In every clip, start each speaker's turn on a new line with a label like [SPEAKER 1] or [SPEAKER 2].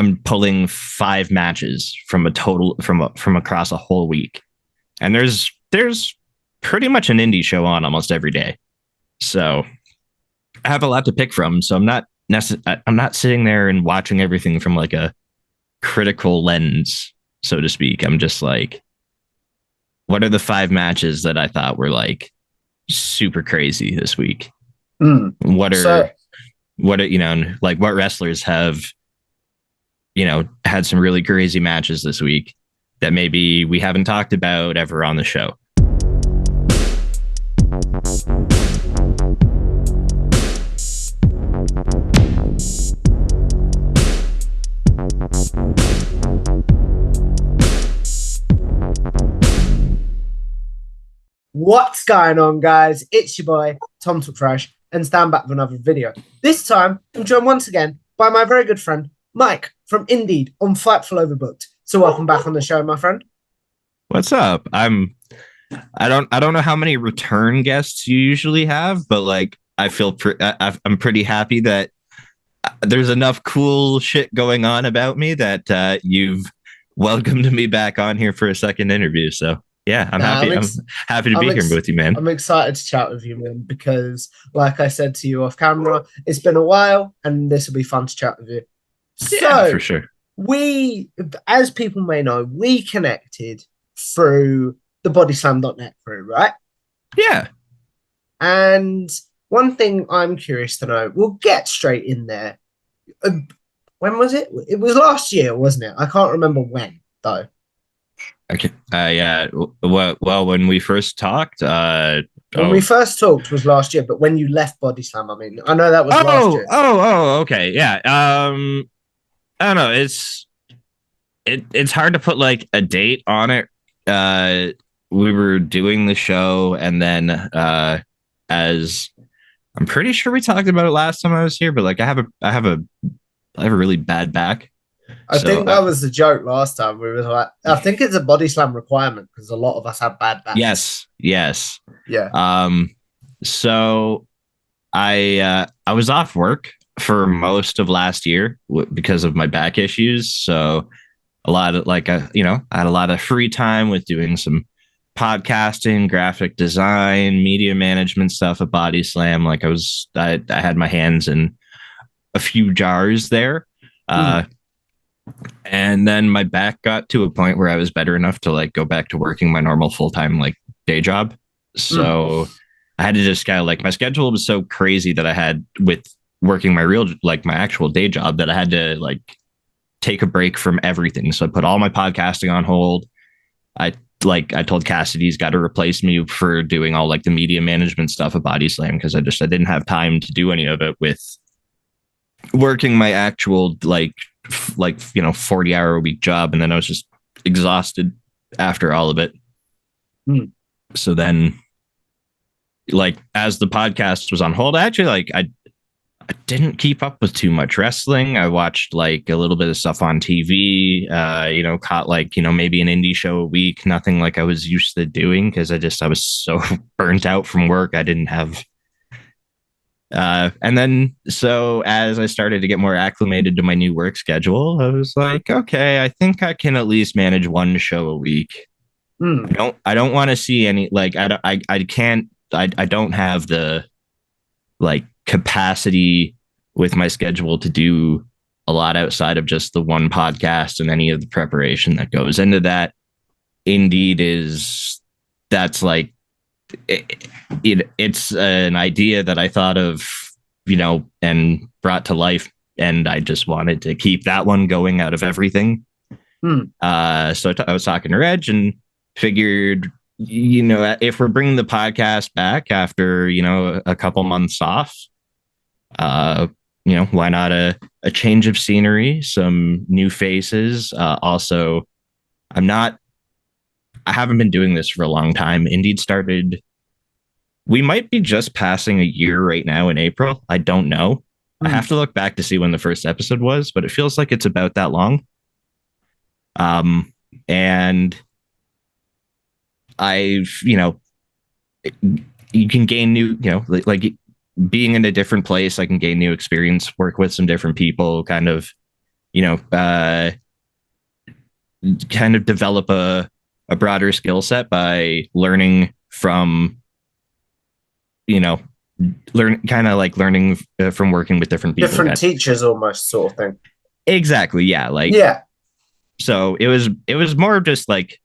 [SPEAKER 1] I'm pulling 5 matches from a total from across a whole week, and there's pretty much an indie show on almost every day. So I have a lot to pick from. So I'm not sitting there and watching everything from like a critical lens, so to speak. I'm just like, what are the 5 matches that I thought were like super crazy this week? What are like what wrestlers have had some really crazy matches this week that maybe we haven't talked about ever on the show?
[SPEAKER 2] What's going on, guys? It's your boy, Tom Talk Trash, and stand back with another video. This time, I'm joined once again by my very good friend, Mike, from Indeed on Fightful Overbooked. So welcome back on the show, my friend.
[SPEAKER 1] What's up? I don't know how many return guests you usually have, but like I'm pretty happy that there's enough cool shit going on about me that you've welcomed me back on here for a second interview. So yeah, I'm happy. I'm happy to be here with you, man.
[SPEAKER 2] I'm excited to chat with you, man, because like I said to you off camera, it's been a while and this will be fun to chat with you.
[SPEAKER 1] Yeah, for sure.
[SPEAKER 2] We, as people may know, we connected through the bodyslam.net crew, right?
[SPEAKER 1] Yeah.
[SPEAKER 2] And one thing I'm curious to know, we'll get straight in there. When was it? It was last year, wasn't it? I can't remember when, though.
[SPEAKER 1] Okay. Yeah. Well, when we first talked,
[SPEAKER 2] we first talked was last year, but when you left Body Slam, I mean, I know that was last year.
[SPEAKER 1] Okay. Yeah. I don't know. It's hard to put like a date on it. We were doing the show, and then as I'm pretty sure we talked about it last time I was here, but like I have a really bad back.
[SPEAKER 2] I think that was the joke last time. We were like, I think it's a Body Slam requirement because a lot of us have bad backs.
[SPEAKER 1] Yes.
[SPEAKER 2] Yeah.
[SPEAKER 1] So I was off work for most of last year because of my back issues. So a lot of I had a lot of free time with doing some podcasting, graphic design, media management stuff at Body Slam. Like I had my hands in a few jars there. And then my back got to a point where I was better enough to like go back to working my normal full-time like day job. So I had to just kind of like, my schedule was so crazy that I had with working my my actual day job that I had to like take a break from everything. So I put all my podcasting on hold. I told Cassidy he's got to replace me for doing all like the media management stuff at Body Slam because I didn't have time to do any of it with working my actual 40-hour a week job. And then I was just exhausted after all of it. So then like as the podcast was on hold, actually like I didn't keep up with too much wrestling. I watched like a little bit of stuff on TV, caught like, maybe an indie show a week, nothing like I was used to doing because I was so burnt out from work. I didn't have and then so as I started to get more acclimated to my new work schedule, I was like, okay, I think I can at least manage one show a week. I don't want to see any like I don't have the like capacity with my schedule to do a lot outside of just the one podcast and any of the preparation that goes into that. Indeed that's like it's an idea that I thought of, and brought to life, and I just wanted to keep that one going out of everything. So I was talking to Reg and figured, if we're bringing the podcast back after, a couple months off, why not a change of scenery, some new faces. Also, I haven't been doing this for a long time. Indeed started, we might be just passing a year right now in April. I don't know. I have to look back to see when the first episode was, but it feels like it's about that long. And you can gain new, like being in a different place, I can gain new experience, work with some different people, kind of you know, kind of develop a broader skill set by learning from, you know, learning from working with different people.
[SPEAKER 2] Different teachers almost sort of thing.
[SPEAKER 1] Exactly. Yeah. Like,
[SPEAKER 2] Yeah.
[SPEAKER 1] so it was more of just like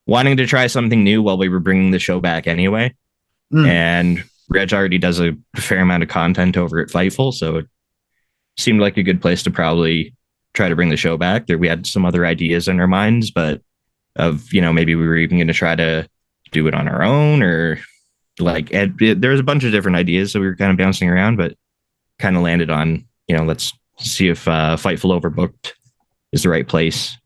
[SPEAKER 1] wanting to try something new while we were bringing the show back anyway. And Reg already does a fair amount of content over at Fightful, so it seemed like a good place to probably try to bring the show back. There, we had some other ideas in our minds, but maybe we were even going to try to do it on our own, or like there was a bunch of different ideas, so we were kind of bouncing around, but kind of landed on, let's see if Fightful Overbooked is the right place.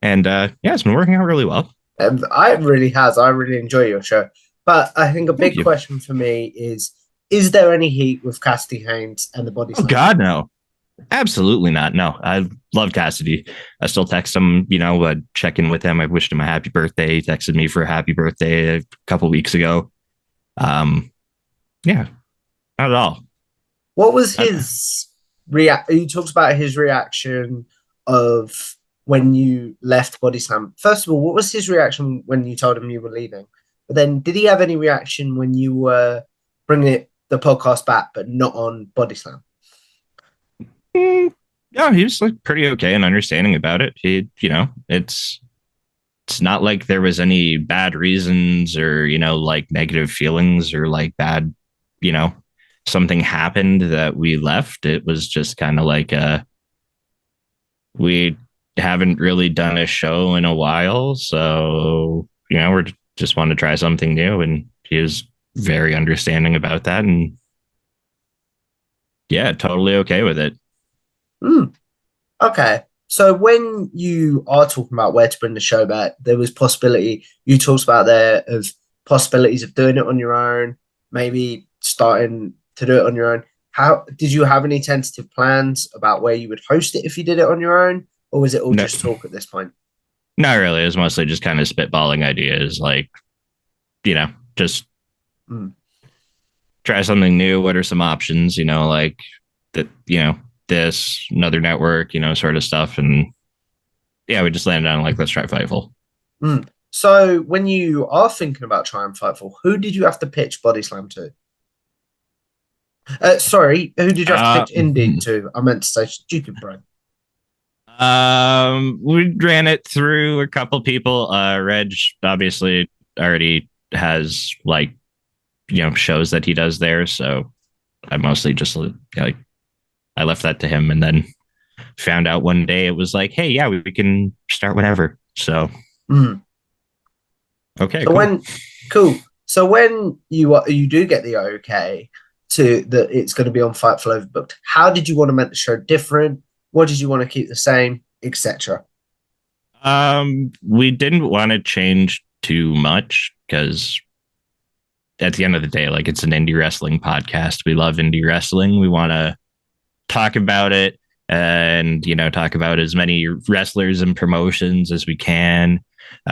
[SPEAKER 1] And it's been working out really well.
[SPEAKER 2] It really has. I really enjoy your show. But I think a big question for me is there any heat with Cassidy Haynes and the Body Slam?
[SPEAKER 1] Oh, God, no. Absolutely not. No, I love Cassidy. I still text him, check in with him. I wished him a happy birthday. He texted me for a happy birthday a couple weeks ago. Not at all.
[SPEAKER 2] What was his reaction? You talked about his reaction of when you left Body Slam. First of all, what was his reaction when you told him you were leaving? But then did he have any reaction when you were bringing the podcast back, but not on Body Slam?
[SPEAKER 1] Yeah, he was like pretty okay and understanding about it. He, it's not like there was any bad reasons or, like negative feelings or like bad, something happened that we left. It was just kind of like we haven't really done a show in a while. So, we're just wanting to try something new. And he was very understanding about that. And yeah, totally okay with it.
[SPEAKER 2] Okay. So when you are talking about where to bring the show back, there was possibility, you talked about there of possibilities of doing it on your own, maybe starting to do it on your own. How did you have any tentative plans about where you would host it if you did it on your own? Or was it all just talk at this point?
[SPEAKER 1] Not really. It was mostly just kind of spitballing ideas, like, just try something new. What are some options? Like that, this, another network, sort of stuff. And yeah, we just landed on like, let's try Fightful.
[SPEAKER 2] So when you are thinking about trying Fightful, who did you have to pitch Body Slam to? Sorry, who did you have to pitch Indeed to? I meant to say stupid brain.
[SPEAKER 1] We ran it through a couple people. Reg obviously already has like, shows that he does there. So I mostly just like, I left that to him and then found out one day it was like, hey, yeah, we can start whenever. So, okay,
[SPEAKER 2] so cool. So when you do get the okay to that it's going to be on Fightful Overbooked, how did you want to make the show different? What did you want to keep the same, etc.?
[SPEAKER 1] We didn't want to change too much because at the end of the day, like, it's an indie wrestling podcast. We love indie wrestling. We want to talk about it and, talk about as many wrestlers and promotions as we can.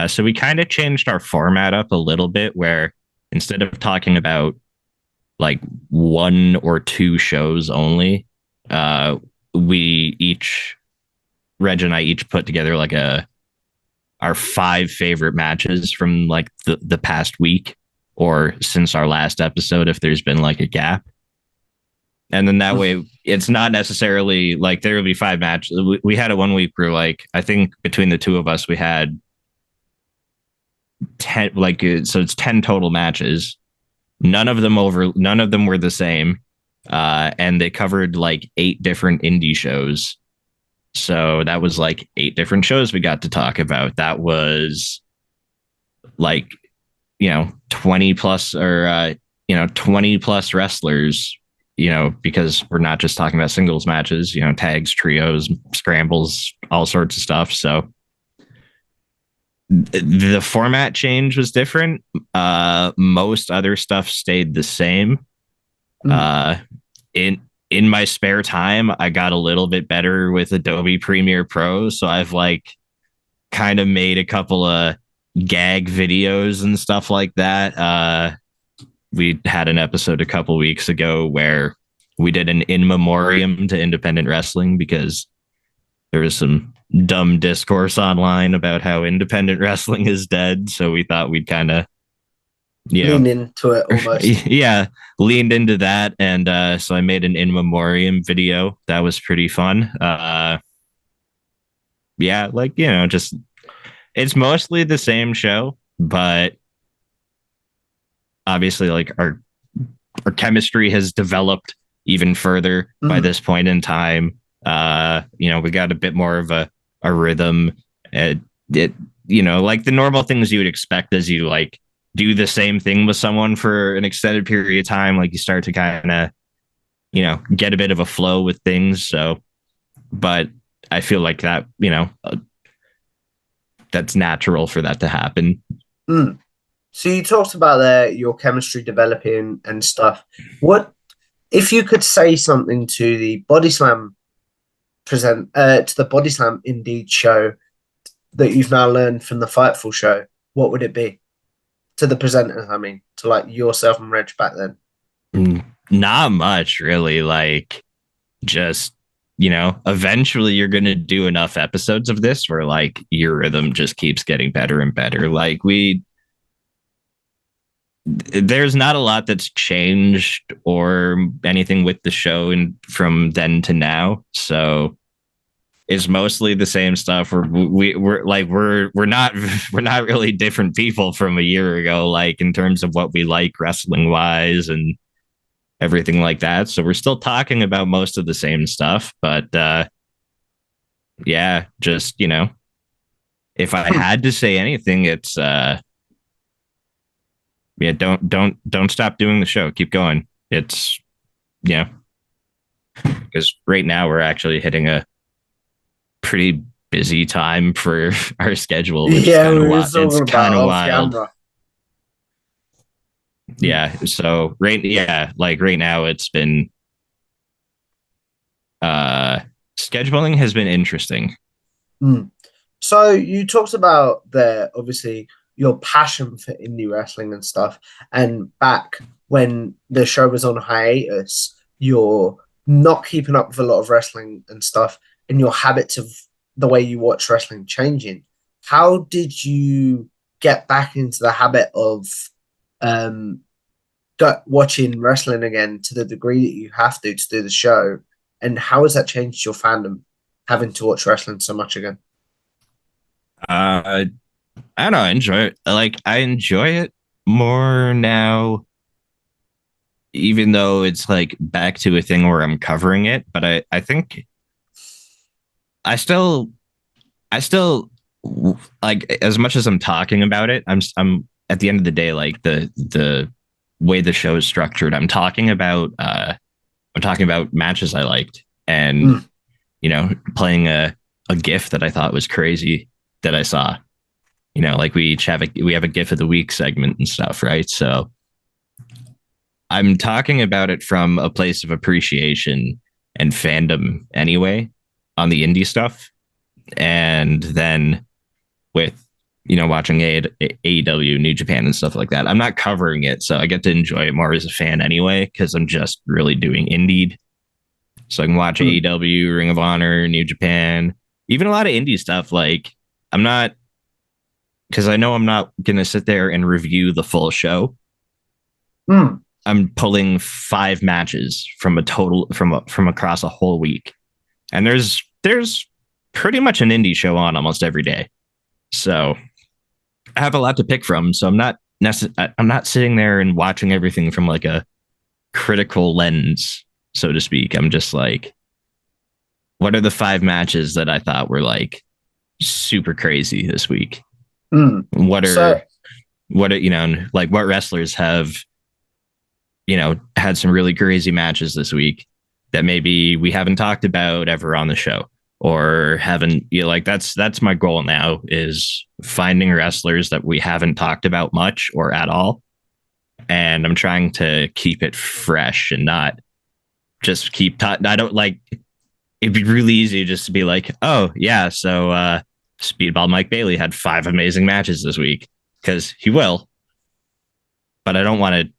[SPEAKER 1] So we kind of changed our format up a little bit where instead of talking about like one or two shows only, Reg and I each put together like our 5 favorite matches from like the past week or since our last episode, if there's been like a gap. And then that way it's not necessarily like there will be 5 matches. We had a 1 week where like, I think between the two of us, we had 10, like, so it's 10 total matches. None of them were the same. And they covered like 8 different indie shows. So that was like 8 different shows we got to talk about. That was like, 20 plus or, 20 plus wrestlers, because we're not just talking about singles matches, tags, trios, scrambles, all sorts of stuff. So the format change was different. Most other stuff stayed the same. In my spare time, I got a little bit better with Adobe Premiere Pro. So I've like kind of made a couple of gag videos and stuff like that. We had an episode a couple weeks ago where we did an in memoriam to independent wrestling because there was some dumb discourse online about how independent wrestling is dead. So we thought we'd kind of,
[SPEAKER 2] lean into it almost.
[SPEAKER 1] yeah, leaned into that. And so I made an in memoriam video. That was pretty fun. Yeah, like, just it's mostly the same show, but obviously, like, our chemistry has developed even further by this point in time. We got a bit more of a rhythm. Like the normal things you would expect as you like do the same thing with someone for an extended period of time. Like you start to kind of, get a bit of a flow with things. So, but I feel like that, that's natural for that to happen.
[SPEAKER 2] So you talked about your chemistry developing and stuff. What if you could say something to the Body Slam to the Body Slam Indeed show that you've now learned from the Fightful show? What would it be to the presenters? I mean, to like yourself and Reg back then.
[SPEAKER 1] Not much, really. Like, just eventually you're gonna do enough episodes of this where like your rhythm just keeps getting better and better. Like there's not a lot that's changed or anything with the show and from then to now. So it's mostly the same stuff. We're not really different people from a year ago, like in terms of what we like wrestling wise and everything like that. So we're still talking about most of the same stuff, but yeah, just if I had to say anything, it's yeah, don't stop doing the show. Keep going. It's because right now we're actually hitting a pretty busy time for our schedule. Which
[SPEAKER 2] Yeah,
[SPEAKER 1] it's kind of wild. Yeah. So right now it's been scheduling has been interesting.
[SPEAKER 2] So you talked about obviously your passion for indie wrestling and stuff, and back when the show was on hiatus, you're not keeping up with a lot of wrestling and stuff, and your habits of the way you watch wrestling changing. How did you get back into the habit of watching wrestling again to the degree that you have to do the show, and how has that changed your fandom having to watch wrestling so much again?
[SPEAKER 1] I don't know. I enjoy it. Like I enjoy it more now, even though it's like back to a thing where I'm covering it. But I think I still like, as much as I'm talking about it, I'm at the end of the day, like the way the show is structured, I'm talking about matches I liked and playing a GIF that I thought was crazy that I saw. Like we have a GIF of the week segment and stuff, right? So I'm talking about it from a place of appreciation and fandom anyway on the indie stuff. And then with, watching AEW, New Japan and stuff like that, I'm not covering it. So I get to enjoy it more as a fan anyway, because I'm just really doing Indeed. So I can watch AEW, Ring of Honor, New Japan, even a lot of indie stuff. Like I'm not, because I know I'm not going to sit there and review the full show. I'm pulling 5 matches from across a whole week. And there's pretty much an indie show on almost every day. So I have a lot to pick from. So I'm not sitting there and watching everything from like a critical lens, so to speak. I'm just like, what are the 5 matches that I thought were like super crazy this week? What are like what wrestlers have, had some really crazy matches this week that maybe we haven't talked about ever on the show or haven't, like that's my goal now, is finding wrestlers that we haven't talked about much or at all. And I'm trying to keep it fresh and not just keep talking. I don't like, it'd be really easy just to be like, oh yeah, so Speedball Mike Bailey had 5 amazing matches this week, because he will. But I don't want to.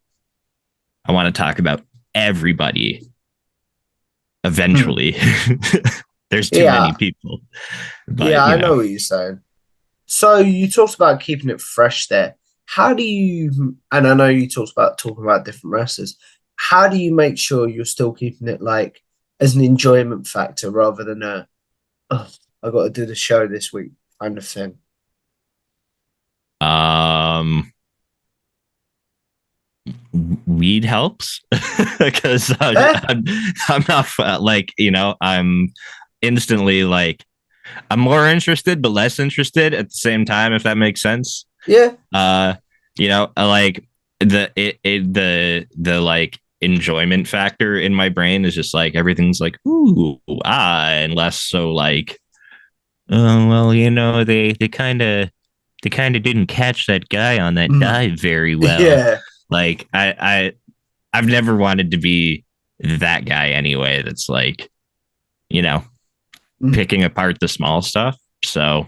[SPEAKER 1] I want to talk about everybody eventually. There's too
[SPEAKER 2] Yeah,
[SPEAKER 1] many people. But
[SPEAKER 2] yeah, I know what you're saying. So you talked about keeping it fresh there. How do you, and I know you talked about talking about different wrestlers, how do you make sure you're still keeping it like as an enjoyment factor rather than a, oh, I got to do the show this week kind of thing?
[SPEAKER 1] um weed helps because
[SPEAKER 2] Eh?
[SPEAKER 1] I'm not like, I'm instantly like, I'm more interested but less interested at the same time, if that makes sense.
[SPEAKER 2] Yeah.
[SPEAKER 1] uh like the like enjoyment factor in my brain is just like everything's like ooh and less so like, oh well, they kind of didn't catch that guy on that
[SPEAKER 2] Mm.
[SPEAKER 1] dive very well.
[SPEAKER 2] Yeah.
[SPEAKER 1] Like I've never wanted to be that guy anyway. That's like, you know,
[SPEAKER 2] Mm.
[SPEAKER 1] picking apart the small stuff. So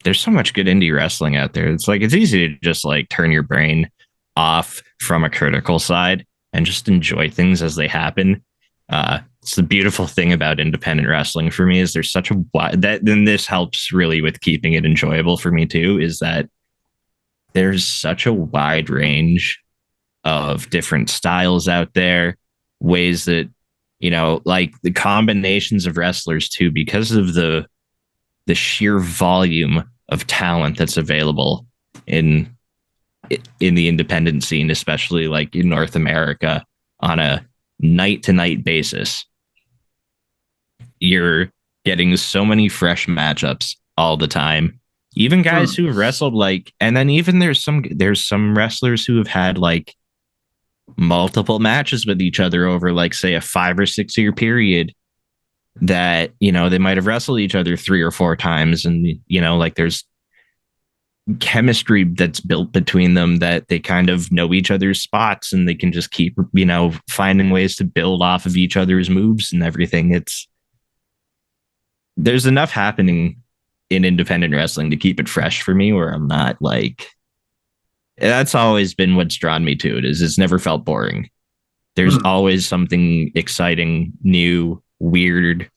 [SPEAKER 1] there's so much good indie wrestling out there. It's like it's easy to just like turn your brain off from a critical side and just enjoy things as they happen. It's the beautiful thing about independent wrestling for me is there's such a wide that then this helps really with keeping it enjoyable for me too, is that there's such a wide range of different styles out there, ways that, like the combinations of wrestlers too, because of the sheer volume of talent that's available in in the independent scene, especially like in North America on a night to night basis. You're getting so many fresh matchups all the time. Even guys
[SPEAKER 2] Mm.
[SPEAKER 1] who have wrestled like, and then even there's some wrestlers who have had like multiple matches with each other over like say a 5 or 6 year period, that they might have wrestled each other 3 or 4 times, and like there's chemistry that's built between them, that they kind of know each other's spots and they can just keep finding ways to build off of each other's moves and everything. There's enough happening in independent wrestling to keep it fresh for me, where I'm not like, that's always been what's drawn me to it, is it's never felt boring. There's
[SPEAKER 2] Mm.
[SPEAKER 1] always something exciting, new, weird,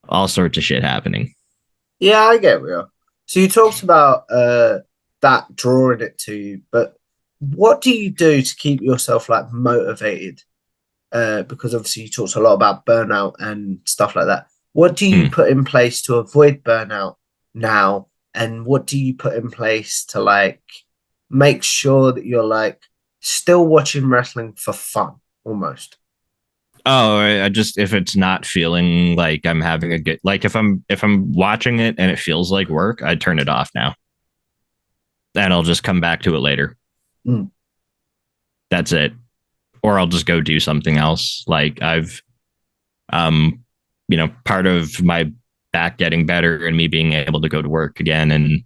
[SPEAKER 1] all sorts of shit happening.
[SPEAKER 2] Yeah, I get you. So you talked about that drawing it to you, but what do you do to keep yourself like motivated? Because obviously you talked a lot about burnout and stuff like that. What do you
[SPEAKER 1] Hmm.
[SPEAKER 2] put in place to avoid burnout now? And what do you put in place to like make sure that you're like still watching wrestling for fun almost?
[SPEAKER 1] Oh, I just, if it's not feeling like I'm having a good, like if I'm watching it and it feels like work, I turn it off now, and I'll just come back to it later.
[SPEAKER 2] Mm.
[SPEAKER 1] That's it. Or I'll just go do something else. Like um, part of my back getting better and me being able to go to work again, and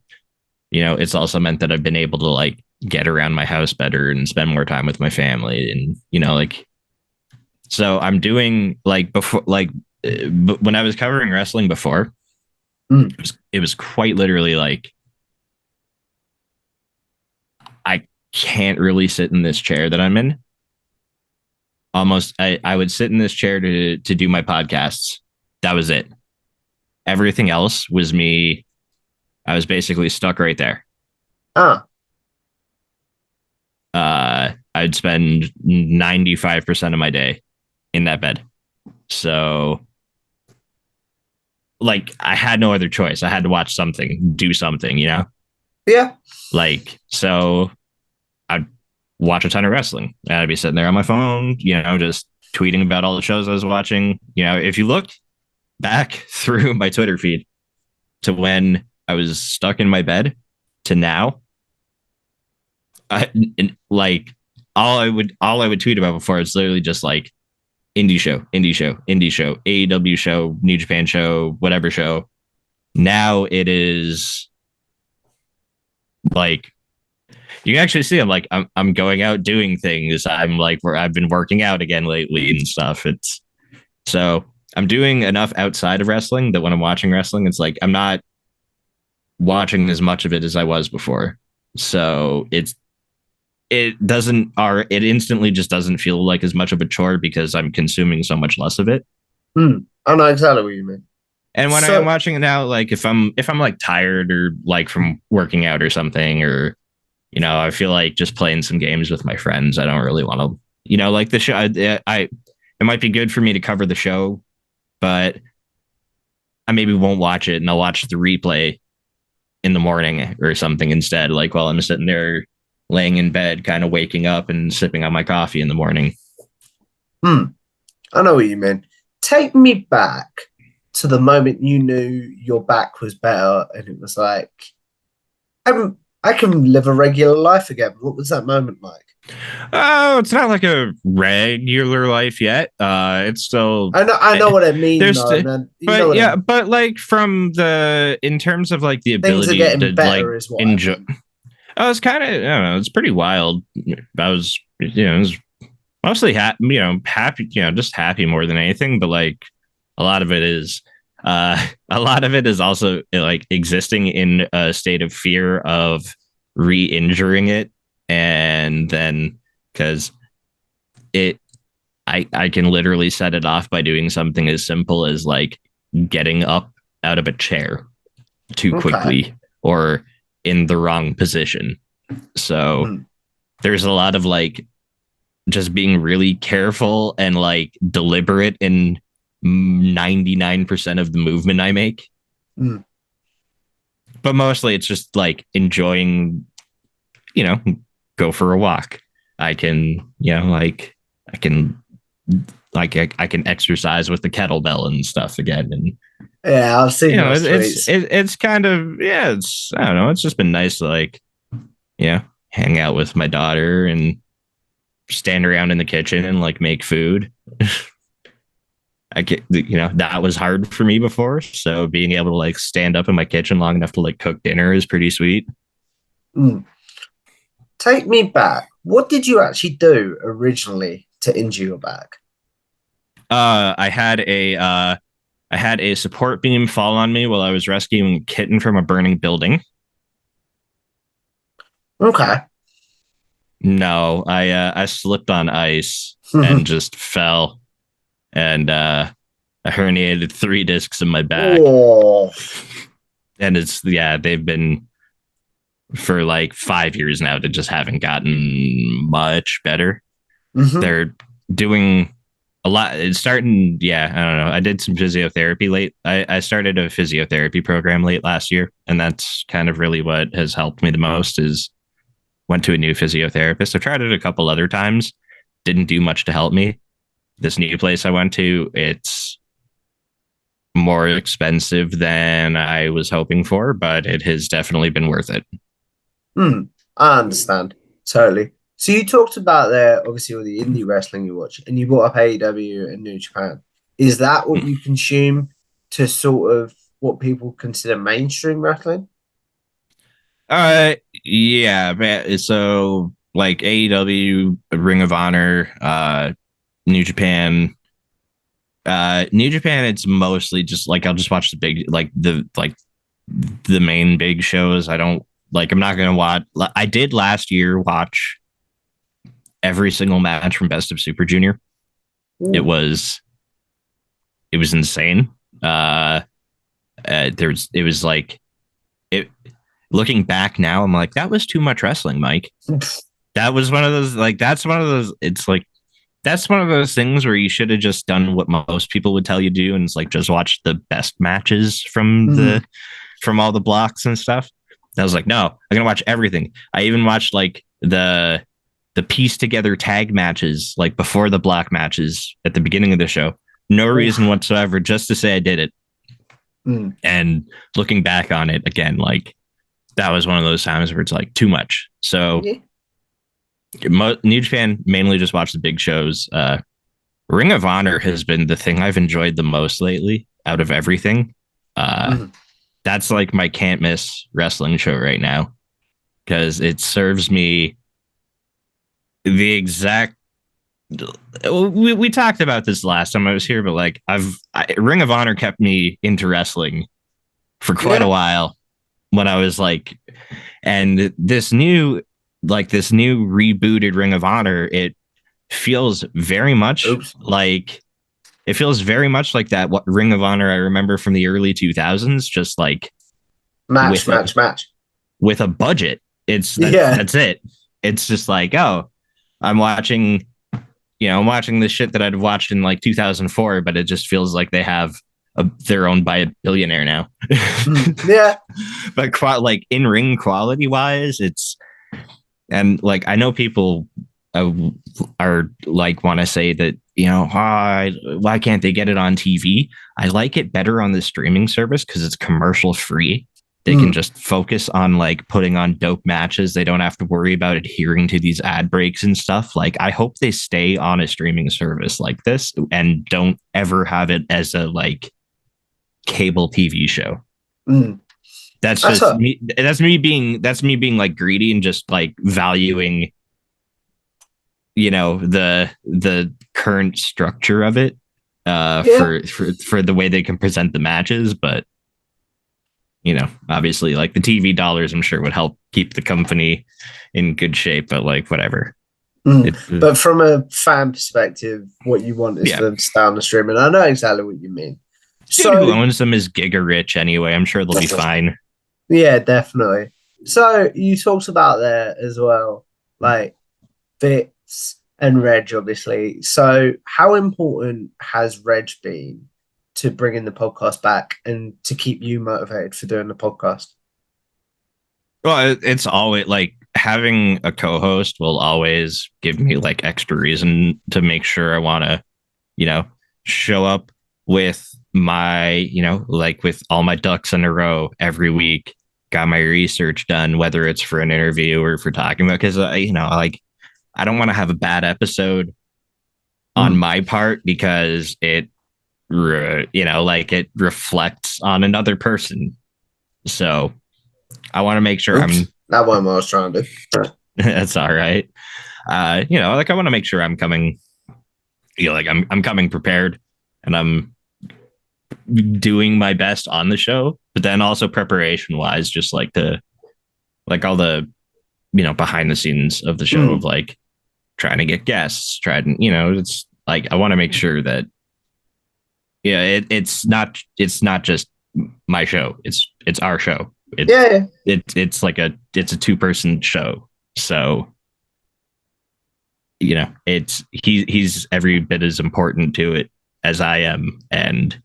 [SPEAKER 1] it's also meant that I've been able to like get around my house better and spend more time with my family, and like, so I'm doing like before, like when I was covering wrestling before,
[SPEAKER 2] Mm.
[SPEAKER 1] it was quite literally like, I can't really sit in this chair that I'm in. Almost, I would sit in this chair to do my podcasts. That was it. Everything else was me. I was basically stuck right there.
[SPEAKER 2] Ah,
[SPEAKER 1] I'd spend 95% of my day in that bed. So like I had no other choice. I had to watch something, do something.
[SPEAKER 2] yeah.
[SPEAKER 1] Like, so I'd watch a ton of wrestling. And I'd be sitting there on my phone, just tweeting about all the shows I was watching. If you looked back through my Twitter feed to when I was stuck in my bed to now, like all I would tweet about before is literally just like indie show, indie show, indie show, AEW show, New Japan show, whatever show. Now it is like, you can actually see I'm going out doing things. I'm like, where I've been working out again lately and stuff. It's so I'm doing enough outside of wrestling that when I'm watching wrestling, it's like I'm not watching as much of it as I was before. So it instantly just doesn't feel like as much of a chore because I'm consuming so much less of it.
[SPEAKER 2] Mm. I know exactly what you mean.
[SPEAKER 1] And when I'm
[SPEAKER 2] So
[SPEAKER 1] watching it now, like if I'm like tired or like from working out or something, or I feel like just playing some games with my friends. I don't really want to, like the show. It might be good for me to cover the show, but I maybe won't watch it and I'll watch the replay in the morning or something instead. Like while I'm sitting there laying in bed, kind of waking up and sipping on my coffee in the morning.
[SPEAKER 2] hmm, I know what you mean. Take me back to the moment you knew your back was better, and it was like, I can live a regular life again. What was that moment like?
[SPEAKER 1] Oh, it's not like a regular life yet. It's still
[SPEAKER 2] I know what I mean
[SPEAKER 1] there's,
[SPEAKER 2] though, man. You know
[SPEAKER 1] but
[SPEAKER 2] what I
[SPEAKER 1] yeah,
[SPEAKER 2] mean.
[SPEAKER 1] but like in terms of like the
[SPEAKER 2] Things are
[SPEAKER 1] ability
[SPEAKER 2] getting
[SPEAKER 1] to like
[SPEAKER 2] better, is what I
[SPEAKER 1] enjoy.
[SPEAKER 2] mean.
[SPEAKER 1] Oh, it's kind of, I don't know, it's pretty wild. I was, it was mostly happy, just happy more than anything. But like a lot of it is, a lot of it is also like existing in a state of fear of re-injuring it, and then because it, I can literally set it off by doing something as simple as like getting up out of a chair too
[SPEAKER 2] Okay.
[SPEAKER 1] quickly or in the wrong position. So
[SPEAKER 2] Hmm.
[SPEAKER 1] there's a lot of like just being really careful and like deliberate in 99% of the movement I make.
[SPEAKER 2] Hmm.
[SPEAKER 1] But mostly it's just like enjoying, you know, go for a walk. I can, like I can I can exercise with the kettlebell and stuff again. And
[SPEAKER 2] Yeah, I've seen those tweets.
[SPEAKER 1] it's kind of, yeah, it's, I don't know, it's just been nice to like, hang out with my daughter and stand around in the kitchen and like make food. I get, that was hard for me before. So being able to like stand up in my kitchen long enough to like cook dinner is pretty sweet.
[SPEAKER 2] Hmm. Take me back. What did you actually do originally to injure your back?
[SPEAKER 1] I had a support beam fall on me while I was rescuing a kitten from a burning building.
[SPEAKER 2] Okay.
[SPEAKER 1] No, I slipped on ice and just fell, and I herniated 3 discs in my back.
[SPEAKER 2] Oh.
[SPEAKER 1] And it's, yeah, they've been for like 5 years now. They just haven't gotten much better.
[SPEAKER 2] Hmm.
[SPEAKER 1] They're doing a lot. It's starting. Yeah, I don't know. I did some physiotherapy late. I started a physiotherapy program late last year, and that's kind of really what has helped me the most. Is went to a new physiotherapist. I tried it a couple other times. Didn't do much to help me. This new place I went to, it's more expensive than I was hoping for, but it has definitely been worth it.
[SPEAKER 2] Hmm. I understand. Totally. So you talked about there, obviously, all the indie wrestling you watch, and you brought up AEW and New Japan. Is that what you consume to sort of what people consider mainstream wrestling?
[SPEAKER 1] Yeah, man. So like AEW, Ring of Honor, New Japan. New Japan, it's mostly just like I'll just watch the big, the main big shows. I don't like, I'm not gonna watch. I did last year watch every single match from Best of Super Junior. It
[SPEAKER 2] Ooh.
[SPEAKER 1] was it was insane. Uh, it was like it. Looking back now, I'm like, that was too much wrestling, Mike. That was one of those, like, that's one of those, it's like, that's one of those things where you should have just done what most people would tell you to do, and it's like just watch the best matches
[SPEAKER 2] Mhm.
[SPEAKER 1] from all the blocks and stuff. I was like, no, I'm gonna watch everything. I even watched like the piece together tag matches, like before the block matches at the beginning of the show. No reason
[SPEAKER 2] Oof.
[SPEAKER 1] whatsoever, just to say I did it.
[SPEAKER 2] Mm.
[SPEAKER 1] And looking back on it again, like that was one of those times where it's like too much. So
[SPEAKER 2] Yeah.
[SPEAKER 1] New Japan mainly just watch the big shows. Ring of Honor has been the thing I've enjoyed the most lately out of everything. Uh,
[SPEAKER 2] Mhm.
[SPEAKER 1] that's like my can't miss wrestling show right now because it serves me the exact. We talked about this last time I was here, but like Ring of Honor kept me into wrestling for quite a
[SPEAKER 2] Yeah.
[SPEAKER 1] while when I was like, and this new rebooted Ring of Honor, it feels very much
[SPEAKER 2] Oops.
[SPEAKER 1] like it feels very much like that what Ring of Honor I remember from the early 2000s, just like
[SPEAKER 2] Match,
[SPEAKER 1] with a
[SPEAKER 2] match, match.
[SPEAKER 1] with a budget.
[SPEAKER 2] Yeah.
[SPEAKER 1] That's it. It's just like, oh, I'm watching, I'm watching the shit that I'd watched in like 2004, but it just feels like they have they're owned by a billionaire now.
[SPEAKER 2] Yeah.
[SPEAKER 1] But like in ring quality wise, it's, and like I know people are like want to say that, why can't they get it on TV? I like it better on the streaming service because it's commercial free. They can just focus on like putting on dope matches. They don't have to worry about adhering to these ad breaks and stuff. Like, I hope they stay on a streaming service like this and don't ever have it as a like cable TV show. That's just me. That's me being like greedy and just like valuing, the current structure of it for the way they can present the matches. But obviously, like the TV dollars, I'm sure would help keep the company in good shape. But like, whatever.
[SPEAKER 2] But from a fan perspective, what you want is them to stay on the stream, and I know exactly what you mean.
[SPEAKER 1] So who owns them is Giga Rich anyway. I'm sure they'll be fine.
[SPEAKER 2] Yeah, definitely. So you talked about there as well, like Fitz and Reg, obviously. So how important has Reg been to bringing the podcast back and to keep you motivated for doing the podcast?
[SPEAKER 1] Well, it's always like having a co-host will always give me like extra reason to make sure I want to, show up with my, like with all my ducks in a row every week, got my research done, whether it's for an interview or for talking about, because, like I don't want to have a bad episode on my part because it, like it reflects on another person. So I want to make sure
[SPEAKER 2] that one I was trying to do.
[SPEAKER 1] That's all right. Like I want to make sure I'm coming, like I'm coming prepared and I'm doing my best on the show, but then also preparation wise, just like all the, behind the scenes of the show of like trying to get guests, it's like, I want to make sure that, it's not just my show. It's our show. It's like it's a 2-person show. So, he's every bit as important to it as I am. And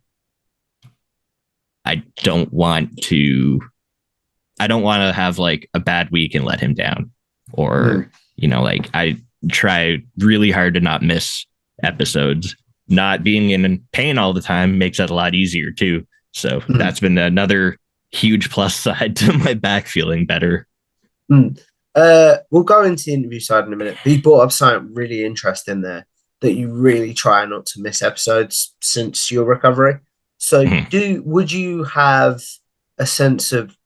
[SPEAKER 1] I don't want to have like a bad week and let him down, or, like I try really hard to not miss episodes. Not being in pain all the time makes that a lot easier too. So that's been another huge plus side to my back feeling better.
[SPEAKER 2] We'll go into the interview side in a minute. But you brought up something really interesting there, that you really try not to miss episodes since your recovery. So would you have a sense of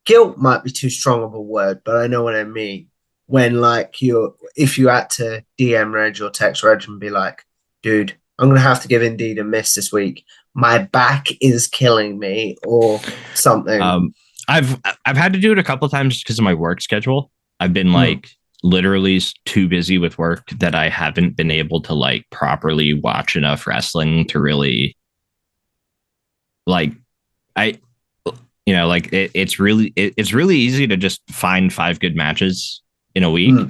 [SPEAKER 2] guilt? Might be too strong of a word, but I know what I mean. When like if you had to DM Reg or text Reg and be like, dude, I'm gonna have to give Indeed a miss this week. My back is killing me, or something.
[SPEAKER 1] I've had to do it a couple of times because of my work schedule. I've been like literally too busy with work that I haven't been able to like properly watch enough wrestling to really like it's really easy to just find 5 good matches in a week,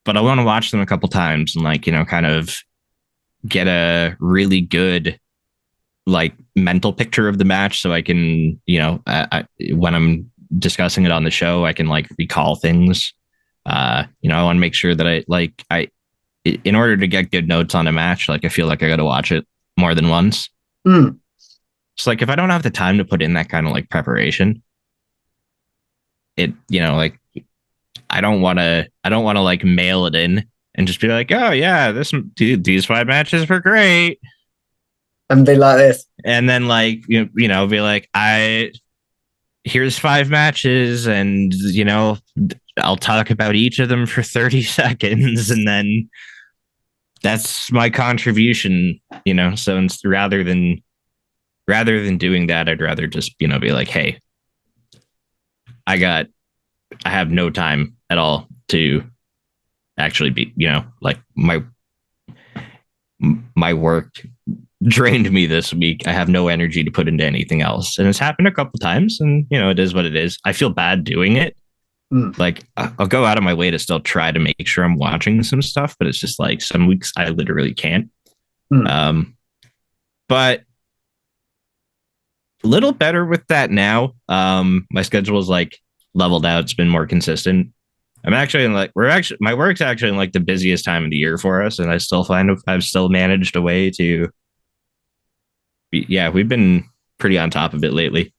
[SPEAKER 1] but I want to watch them a couple times and like, kind of get a really good like mental picture of the match, so I can, when I'm discussing it on the show, I can like recall things. I want to make sure that I in order to get good notes on a match, like I feel like I got to watch it more than once. So like if I don't have the time to put in that kind of like preparation, it, like I don't want to like mail it in and just be like, oh yeah, these 5 matches were great,
[SPEAKER 2] and be like this,
[SPEAKER 1] and then like be like, here's 5 matches, and I'll talk about each of them for 30 seconds, and then that's my contribution. So rather than doing that, I'd rather just be like, hey, I have no time at all to actually be, like my work drained me this week. I have no energy to put into anything else. And it's happened a couple times, and it is what it is. I feel bad doing it. Like I'll go out of my way to still try to make sure I'm watching some stuff, but it's just like some weeks I literally can't. But a little better with that now. My schedule is like leveled out. It's been more consistent. I'm actually in like my work's actually in like the busiest time of the year for us, and I still find I've still managed a way to. Yeah, we've been pretty on top of it lately.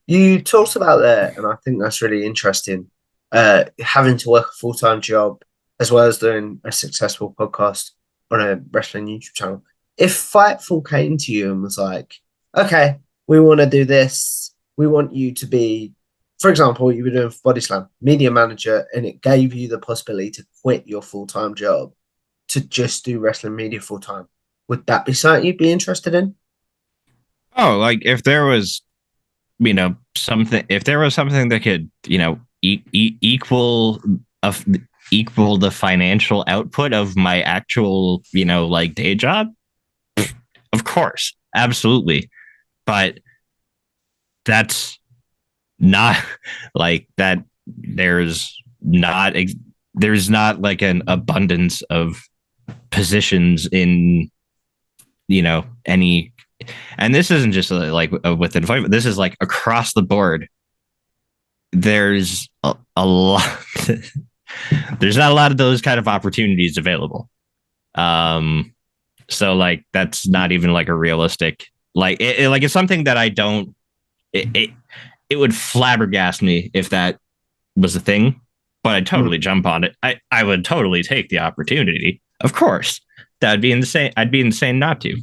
[SPEAKER 2] You talked about there, and I think that's really interesting. Having to work a full-time job as well as doing a successful podcast on a wrestling YouTube channel. If Fightful came to you and was like, okay, we want to do this. We want you to be, for example, you were doing Body Slam, media manager, and it gave you the possibility to quit your full-time job to just do wrestling media full-time. Would that be something you'd be interested in?
[SPEAKER 1] Oh, like if there was, something, if there was something that could, equal equal the financial output of my actual, like day job, of course, absolutely. But that's not like that. There's not like an abundance of positions in any, and this isn't just like within fight, this is like across the board. There's a lot. There's not a lot of those kind of opportunities available. So like that's not even like a realistic, like it's something that I don't. It would flabbergast me if that was a thing, but I'd totally jump on it. I would totally take the opportunity. Of course, that'd be insane. I'd be insane not to.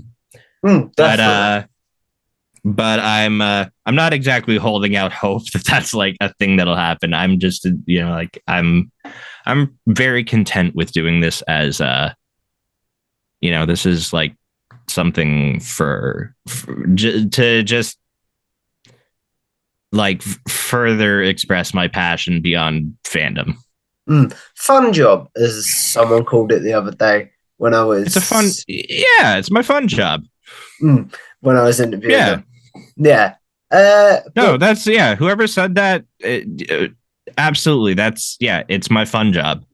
[SPEAKER 1] But I'm not exactly holding out hope that that's like a thing that'll happen. I'm just like I'm very content with doing this as this is like something to just like further express my passion beyond fandom.
[SPEAKER 2] Fun job, as someone called it the other day when I was.
[SPEAKER 1] It's my fun job.
[SPEAKER 2] When I was interviewing them. Yeah.
[SPEAKER 1] No, that's whoever said that, absolutely. That's it's my fun job.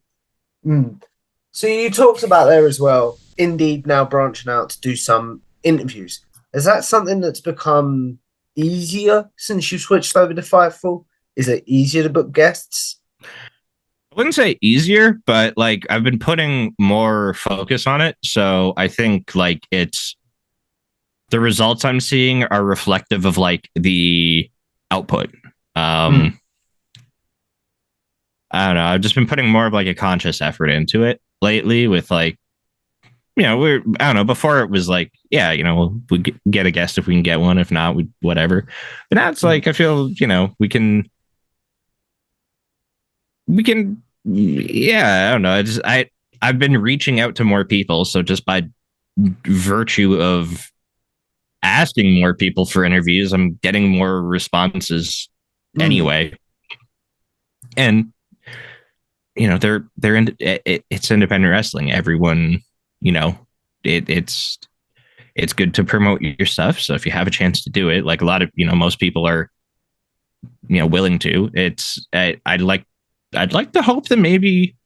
[SPEAKER 2] So you talked about there as well, Indeed now branching out to do some interviews. Is that something that's become easier since you switched over to Fightful? Is it easier to book guests?
[SPEAKER 1] I wouldn't say easier, but like I've been putting more focus on it. So I think like it's the results I'm seeing are reflective of like the output. I don't know. I've just been putting more of like a conscious effort into it lately with like, I don't know, before it was like, we get a guest if we can get one. If not, whatever. But now it's like, I feel, we can, I don't know. I've been reaching out to more people. So just by virtue of asking more people for interviews, I'm getting more responses anyway. And, it's independent wrestling. Everyone, it's good to promote your stuff. So if you have a chance to do it, like a lot of, most people are, willing to, I'd like to hope that maybe,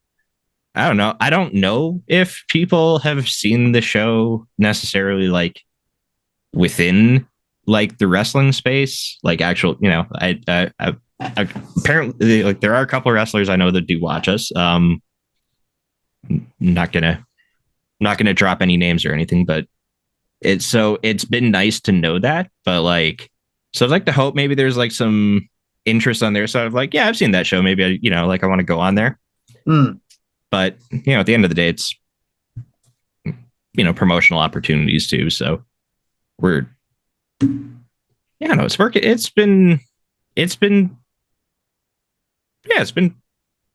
[SPEAKER 1] I don't know. I don't know if people have seen the show necessarily like within like the wrestling space, like actual, I apparently like there are a couple of wrestlers I know that do watch us. Not gonna drop any names or anything, but it's been nice to know that. But like, so I'd like to hope maybe there's like some interest on their side of like, I've seen that show. Maybe like I want to go on there. But at the end of the day, it's promotional opportunities too. So we're it's working. It's been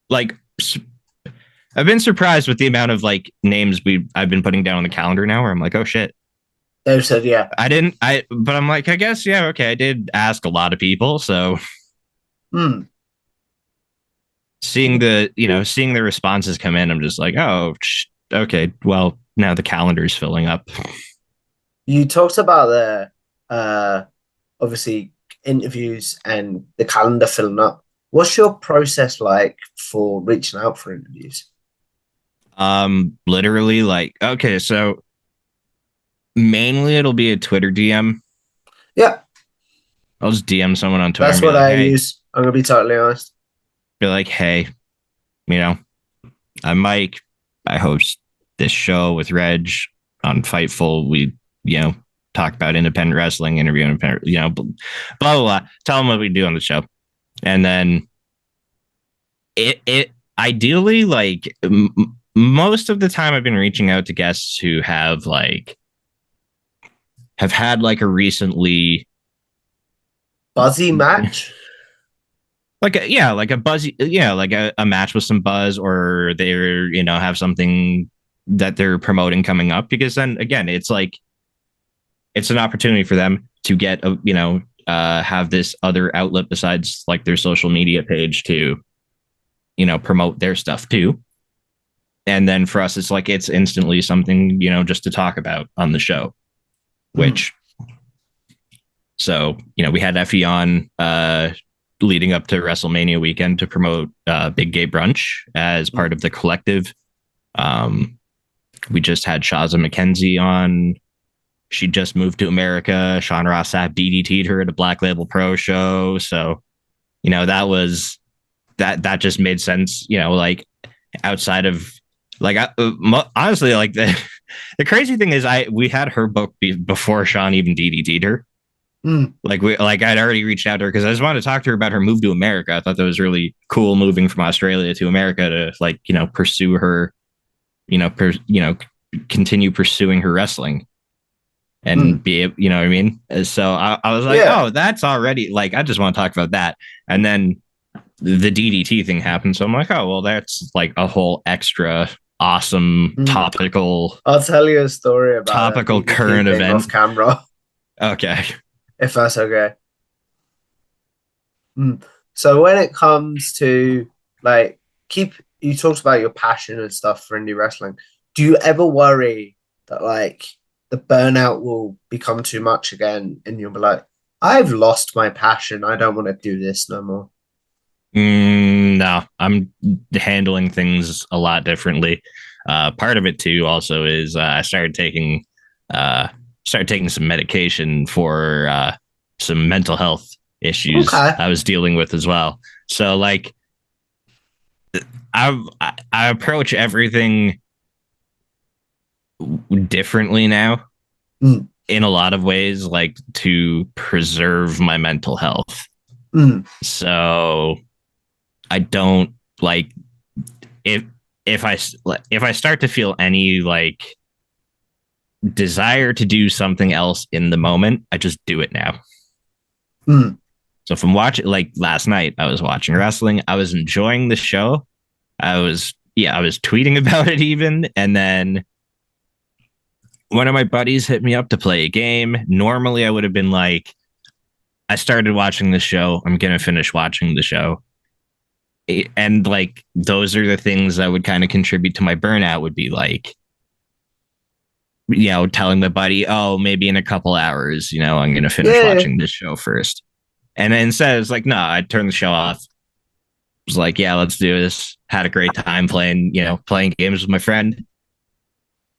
[SPEAKER 1] like I've been surprised with the amount of like names I've been putting down on the calendar now where I'm like, oh shit.
[SPEAKER 2] They said,
[SPEAKER 1] but I'm like, I guess, okay. I did ask a lot of people. So seeing the responses come in, I'm just like, oh, okay. Well, now the calendar's filling up.
[SPEAKER 2] You talked about the obviously interviews and the calendar filling up. What's your process like for reaching out for interviews?
[SPEAKER 1] Literally, like, okay, so mainly it'll be a Twitter DM.
[SPEAKER 2] Yeah,
[SPEAKER 1] I'll just DM someone on Twitter
[SPEAKER 2] that's
[SPEAKER 1] and be
[SPEAKER 2] what
[SPEAKER 1] like,
[SPEAKER 2] I
[SPEAKER 1] hey,
[SPEAKER 2] use. I'm gonna be totally honest.
[SPEAKER 1] you know, I'm Mike. I host this show with Reg on Fightful. We, you know, talk about independent wrestling, interview independent, blah, blah, blah. Tell them what we do on the show. And then it ideally, like, most of the time I've been reaching out to guests who have had like a recently
[SPEAKER 2] Buzzy match.
[SPEAKER 1] like like a buzzy, like a match with some buzz, or they're, have something that they're promoting coming up, because then again, it's like it's an opportunity for them to get a, have this other outlet besides like their social media page to, promote their stuff too. And then for us, it's like it's instantly something, just to talk about on the show,
[SPEAKER 2] Mm.
[SPEAKER 1] which, so, we had Effie on leading up to WrestleMania weekend to promote Big Gay Brunch as part of the collective. We just had Shaza McKenzie on. She just moved to America. Sean Ross Sapp DDT'd her at a Black Label Pro show. So, that just made sense, like outside of like, honestly, like the crazy thing is we had her book before Sean even DDT'd her.
[SPEAKER 2] Mm.
[SPEAKER 1] Like I'd already reached out to her because I just wanted to talk to her about her move to America. I thought that was really cool, moving from Australia to America to, like, pursue her, continue pursuing her wrestling and be, what I mean? So I was like,
[SPEAKER 2] Yeah.
[SPEAKER 1] oh, that's already, like, I just want to talk about that. And then the DDT thing happened. So I'm like, oh, well, that's like a whole extra awesome topical.
[SPEAKER 2] I'll tell you a story about
[SPEAKER 1] topical
[SPEAKER 2] DDT
[SPEAKER 1] current
[SPEAKER 2] thing
[SPEAKER 1] event
[SPEAKER 2] off camera.
[SPEAKER 1] Okay.
[SPEAKER 2] If that's okay. So when it comes to like you talked about your passion and stuff for indie wrestling. Do you ever worry that like the burnout will become too much again and you'll be like, I've lost my passion. I don't want to do this no more.
[SPEAKER 1] No, I'm handling things a lot differently. Part of it too also is I started taking some medication for some mental health issues
[SPEAKER 2] Okay.
[SPEAKER 1] I was dealing with as well. So like I approach everything differently now in a lot of ways, like to preserve my mental health. So I don't like if if I start to feel any like desire to do something else in the moment, I just do it now. So if I'm watching, like last night, I was watching wrestling. I was enjoying the show. I was tweeting about it even, and then one of my buddies hit me up to play a game. Normally, I would have been like, I started watching the show. I'm gonna finish watching the show. And like those are the things that would kind of contribute to my burnout, would be like, telling the buddy, oh, maybe in a couple hours, I'm going to finish watching this show first. And instead, it's like, no, I turned the show off. I was like, yeah, let's do this. Had a great time playing games with my friend.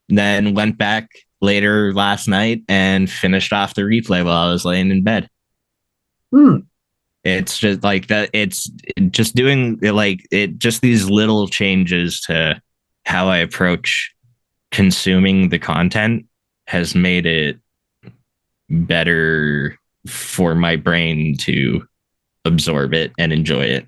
[SPEAKER 1] Then went back later last night and finished off the replay while I was laying in bed. It's just like that. It's just doing just these little changes to how I approach consuming the content has made it better for my brain to absorb it and enjoy it.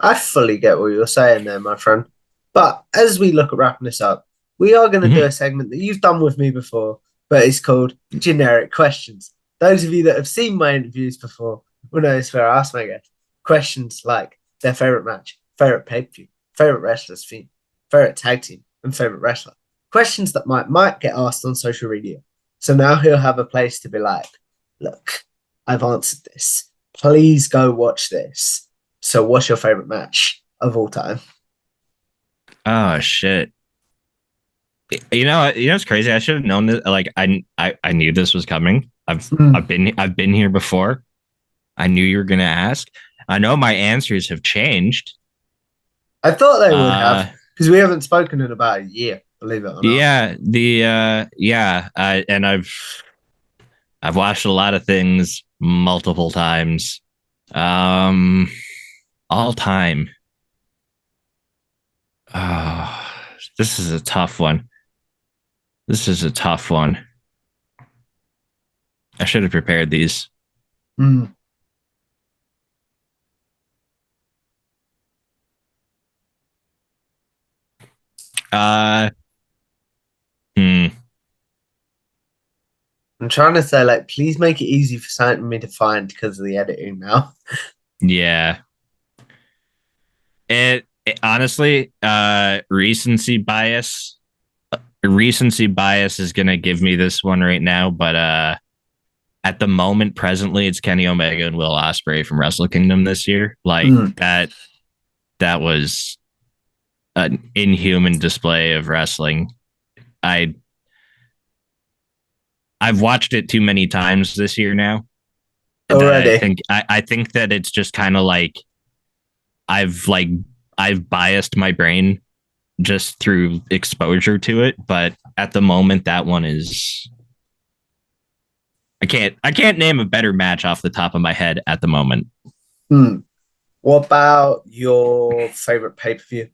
[SPEAKER 2] I fully get what you're saying there, my friend. But as we look at wrapping this up, we are going to do a segment that you've done with me before, but it's called Generic Questions. Those of you that have seen my interviews before will know it's where I ask my guests questions like their favorite match, favorite pay-per-view, favorite wrestler's theme, favorite tag team, and favorite wrestler. Questions that might get asked on social media. So now he'll have a place to be like, look, I've answered this. Please go watch this. So what's your favorite match of all time?
[SPEAKER 1] Oh shit. It's crazy. I should have known that. Like, I knew this was coming.
[SPEAKER 2] Hmm.
[SPEAKER 1] I've been here before. I knew you were gonna ask. I know my answers have changed.
[SPEAKER 2] I thought they would have
[SPEAKER 1] Uh,
[SPEAKER 2] because we haven't spoken in about a year. Believe it or not.
[SPEAKER 1] yeah, and I've watched a lot of things multiple times. Um, all time. Oh, this is a tough one. This is a tough one. I should have prepared these.
[SPEAKER 2] Hmm.
[SPEAKER 1] Uh, hmm,
[SPEAKER 2] I'm trying to say, like, please make it easy for me to find because of the editing now.
[SPEAKER 1] yeah. It honestly, recency bias is gonna give me this one right now, but at the moment, presently, it's Kenny Omega and Will Ospreay from Wrestle Kingdom this year. Like
[SPEAKER 2] Hmm.
[SPEAKER 1] that was an inhuman display of wrestling. I I've watched it too many times this year now that
[SPEAKER 2] Already.
[SPEAKER 1] I think that it's just kind of I've like I've biased my brain just through exposure to it, but at the moment that one is I can't name a better match off the top of my head at the moment.
[SPEAKER 2] Hmm. What about your favorite pay per view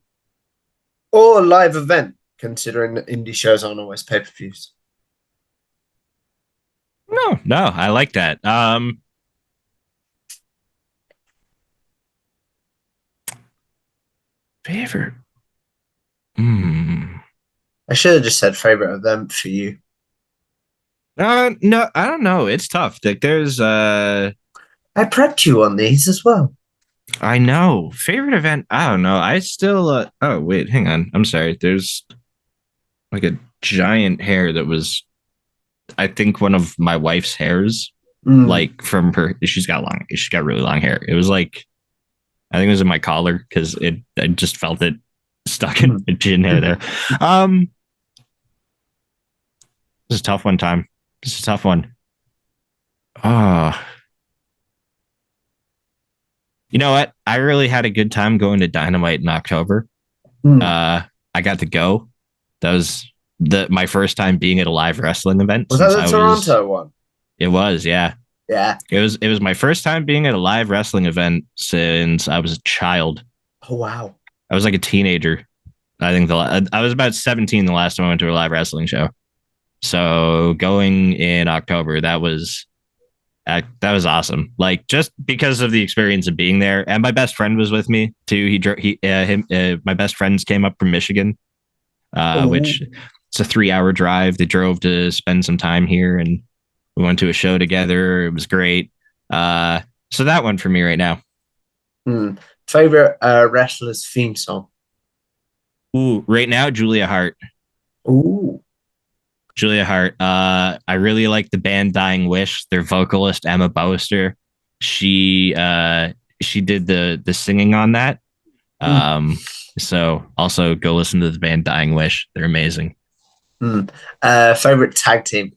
[SPEAKER 2] or live event? Considering that indie shows aren't always pay per views.
[SPEAKER 1] No, I like that. Favorite. Hmm.
[SPEAKER 2] I should have just said favorite event for you.
[SPEAKER 1] No, I don't know. It's tough. Like there's
[SPEAKER 2] I prepped you on these as well.
[SPEAKER 1] I know. Favorite event, I don't know. I still oh wait, hang on. I'm sorry. There's like a giant hair that was I think one of my wife's hairs,
[SPEAKER 2] Hmm.
[SPEAKER 1] like from her she's got really long hair. It was like I think it was in my collar because it I just felt it stuck in
[SPEAKER 2] Hmm.
[SPEAKER 1] my chin hair there. Um this is a tough one time. This is a tough one. Oh, you know what? I really had a good time going to Dynamite in October.
[SPEAKER 2] Hmm.
[SPEAKER 1] Uh, I got to go. That was the my first time being at a live wrestling event
[SPEAKER 2] Was that
[SPEAKER 1] since
[SPEAKER 2] the
[SPEAKER 1] I was.
[SPEAKER 2] Toronto one?
[SPEAKER 1] It was, yeah.
[SPEAKER 2] Yeah.
[SPEAKER 1] It was my first time being at a live wrestling event since I was a child.
[SPEAKER 2] Oh wow.
[SPEAKER 1] I was like a teenager. I think I was about 17 the last time I went to a live wrestling show. So going in October, that was awesome. Like just because of the experience of being there, and my best friend was with me too. My best friends came up from Michigan,
[SPEAKER 2] Oh.
[SPEAKER 1] which it's a 3 hour drive. They drove to spend some time here, and we went to a show together. It was great. Uh, so that one for me right now.
[SPEAKER 2] Hmm. Favorite wrestler's theme song.
[SPEAKER 1] Ooh, right now, Julia Hart.
[SPEAKER 2] Ooh.
[SPEAKER 1] Julia Hart. I really like the band Dying Wish. Their vocalist Emma Boaster. She did the singing on that.
[SPEAKER 2] Hmm.
[SPEAKER 1] Um, so also go listen to the band Dying Wish. They're amazing.
[SPEAKER 2] Hmm. Favorite tag team.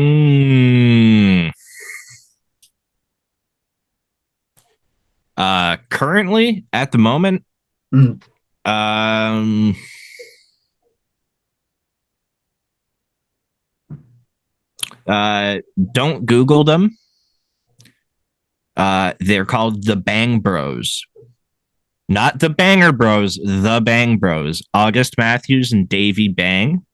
[SPEAKER 1] Mm, currently at the moment,
[SPEAKER 2] Hmm.
[SPEAKER 1] um, don't Google them. They're called the Bang Bros. Not the Banger Bros, the Bang Bros. August Matthews and Davey Bang.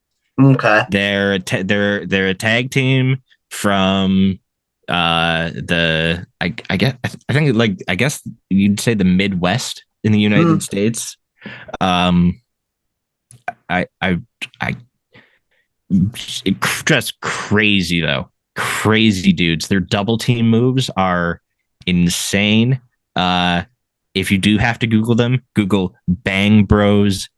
[SPEAKER 2] Okay.
[SPEAKER 1] They're a tag team from I guess I think like I guess you'd say the Midwest in the
[SPEAKER 2] Hmm.
[SPEAKER 1] United States. Um, I I just crazy though, crazy dudes. Their double team moves are insane. Uh, if you do have to Google them, Google Bang Bros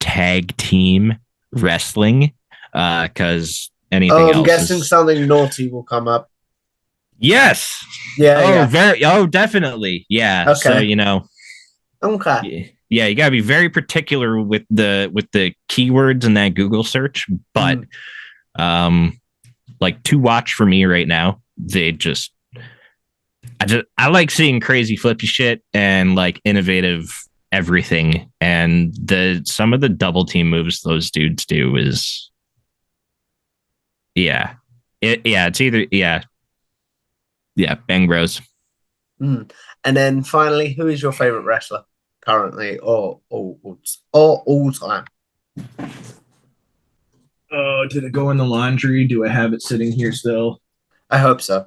[SPEAKER 1] Tag Team Wrestling, because anything
[SPEAKER 2] Oh, I'm
[SPEAKER 1] else
[SPEAKER 2] guessing
[SPEAKER 1] is
[SPEAKER 2] something naughty will come up.
[SPEAKER 1] yes.
[SPEAKER 2] Yeah, yeah.
[SPEAKER 1] Definitely, yeah. So
[SPEAKER 2] Okay. Okay.
[SPEAKER 1] Yeah, you gotta be very particular with the keywords in that Google search. But like to watch for me right now, I like seeing crazy flippy shit and like innovative everything. And some of the double team moves those dudes do is it's either Bang Bros.
[SPEAKER 2] And then finally, who is your favorite wrestler currently or all time?
[SPEAKER 3] Oh, did it go in the laundry? Do I have it sitting here still?
[SPEAKER 2] I hope so.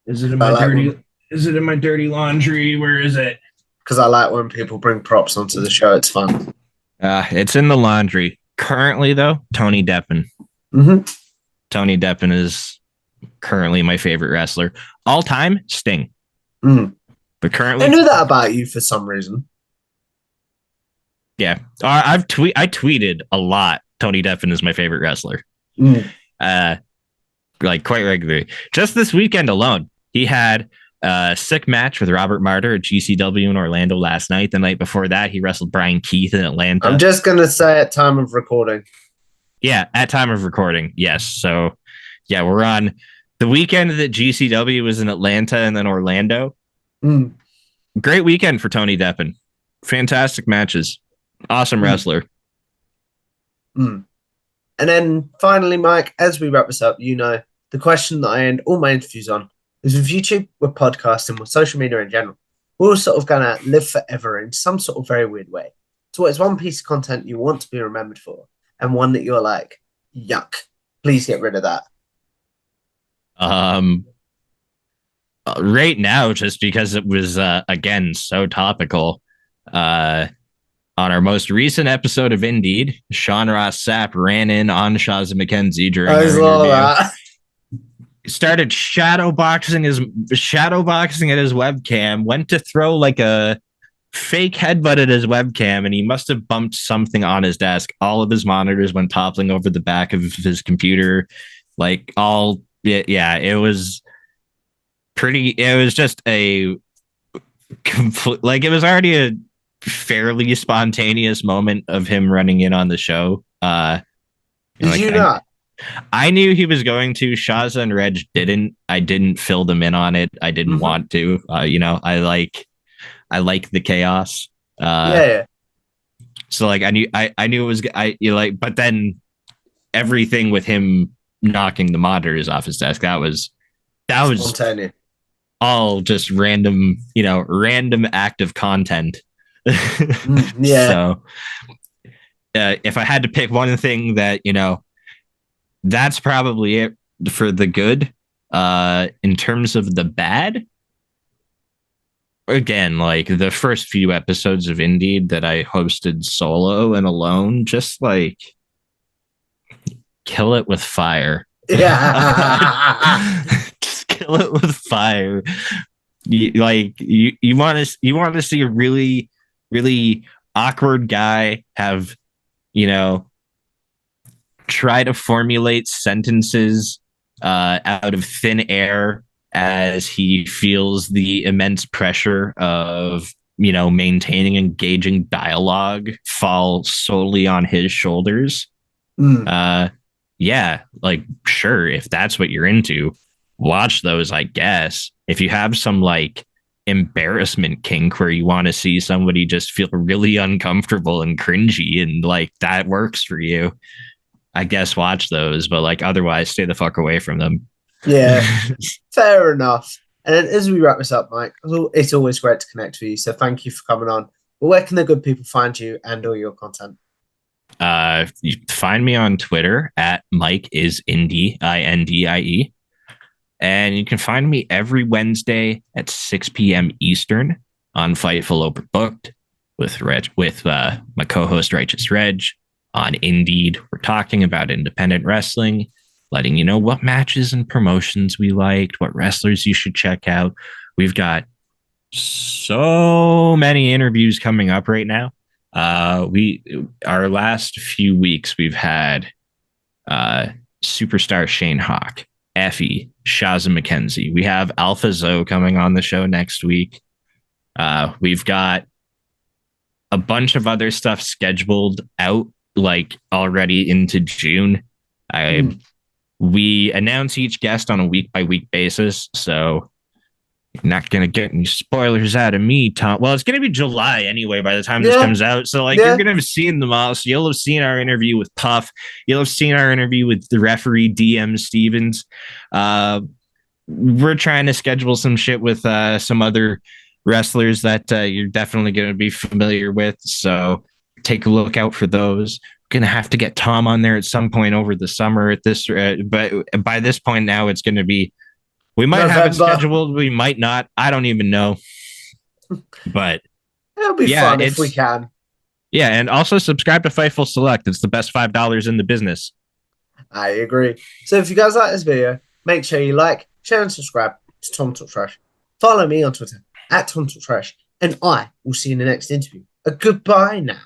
[SPEAKER 3] Is it in my dirty? Is it in my dirty laundry? Where is it?
[SPEAKER 2] Because I like when people bring props onto the show. It's fun.
[SPEAKER 1] It's in the laundry currently, though. Tony Deppen. Tony Deppen is currently my favorite wrestler all time. Sting. But currently,
[SPEAKER 2] I knew that about you for some reason.
[SPEAKER 1] Yeah, I tweeted a lot. Tony Deppen is my favorite wrestler. Like quite regularly. Just this weekend alone, he had a sick match with Robert Martyr at GCW in Orlando last night. The night before that, he wrestled Brian Keith in Atlanta.
[SPEAKER 2] I'm just gonna say at time of recording.
[SPEAKER 1] Yeah, at time of recording, yes. So, yeah, we're on the weekend that GCW was in Atlanta and then Orlando. Great weekend for Tony Deppen. Fantastic matches. Awesome wrestler.
[SPEAKER 2] And then finally, Mike, as we wrap this up, the question that I end all my interviews on is with YouTube, with podcasting, with social media in general, we're all sort of going to live forever in some sort of very weird way. So what is one piece of content you want to be remembered for and one that you're like, yuck, please get rid of that?
[SPEAKER 1] Right now, just because it was, again, so topical, on our most recent episode of Indeed, Sean Ross Sapp ran in on Shazza McKenzie during our interview. That. Started shadowboxing at his webcam, went to throw like a fake headbutt at his webcam, and he must have bumped something on his desk. All of his monitors went toppling over the back of his computer. It was pretty, it was just a complete, like it was already a fairly spontaneous moment of him running in on the show.
[SPEAKER 2] Did you not?
[SPEAKER 1] I knew he was going to. Shazza and Reg didn't. I didn't fill them in on it. I didn't want to. I like the chaos. So like I knew it was but then everything with him knocking the monitors off his desk, that was
[SPEAKER 2] spontaneous.
[SPEAKER 1] All just random act of content. So if I had to pick one thing that, that's probably it for the good. In terms of the bad, again, like the first few episodes of Indeed that I hosted solo and alone, just like kill it with fire.
[SPEAKER 2] Yeah.
[SPEAKER 1] Just kill it with fire. You want to see a really, really awkward guy have, try to formulate sentences out of thin air as he feels the immense pressure of, maintaining engaging dialogue fall solely on his shoulders. Like, sure, if that's what you're into, watch those, I guess. If you have some like embarrassment kink where you want to see somebody just feel really uncomfortable and cringy and like that works for you, I guess watch those, but like otherwise stay the fuck away from them.
[SPEAKER 2] Yeah, fair enough. And then as we wrap this up, Mike, it's always great to connect with you. So thank you for coming on. But where can the good people find you and all your content?
[SPEAKER 1] You find me on Twitter at Mike is Indie, INDIE. And you can find me every Wednesday at 6 p.m. Eastern on Fightful Overbooked with my co-host Righteous Reg. On Indeed, we're talking about independent wrestling, letting you know what matches and promotions we liked, what wrestlers you should check out. We've got so many interviews coming up right now. Our last few weeks, we've had superstar Shane Hawk, Effie, Shazza McKenzie. We have Alpha Zoe coming on the show next week. We've got a bunch of other stuff scheduled out like already into June. We announce each guest on a week by week basis, so you're not gonna get any spoilers out of me, Tom. Well, it's gonna be July anyway by the time this comes out, so like you're gonna have seen them all. So you'll have seen our interview with Puff, you'll have seen our interview with the referee DM Stevens. We're trying to schedule some shit with some other wrestlers that you're definitely going to be familiar with. So take a look out for those. We're going to have to get Tom on there at some point over the summer at this, but by this point now it's going to be, we might November. Have it scheduled. We might not. I don't even know, but
[SPEAKER 2] it'll be fun if we can.
[SPEAKER 1] Yeah. And also subscribe to Fightful Select. It's the best $5 in the business.
[SPEAKER 2] I agree. So if you guys like this video, make sure you like, share and subscribe to Tom Talk Trash. Follow me on Twitter @TomTalkTrash, and I will see you in the next interview. A goodbye now.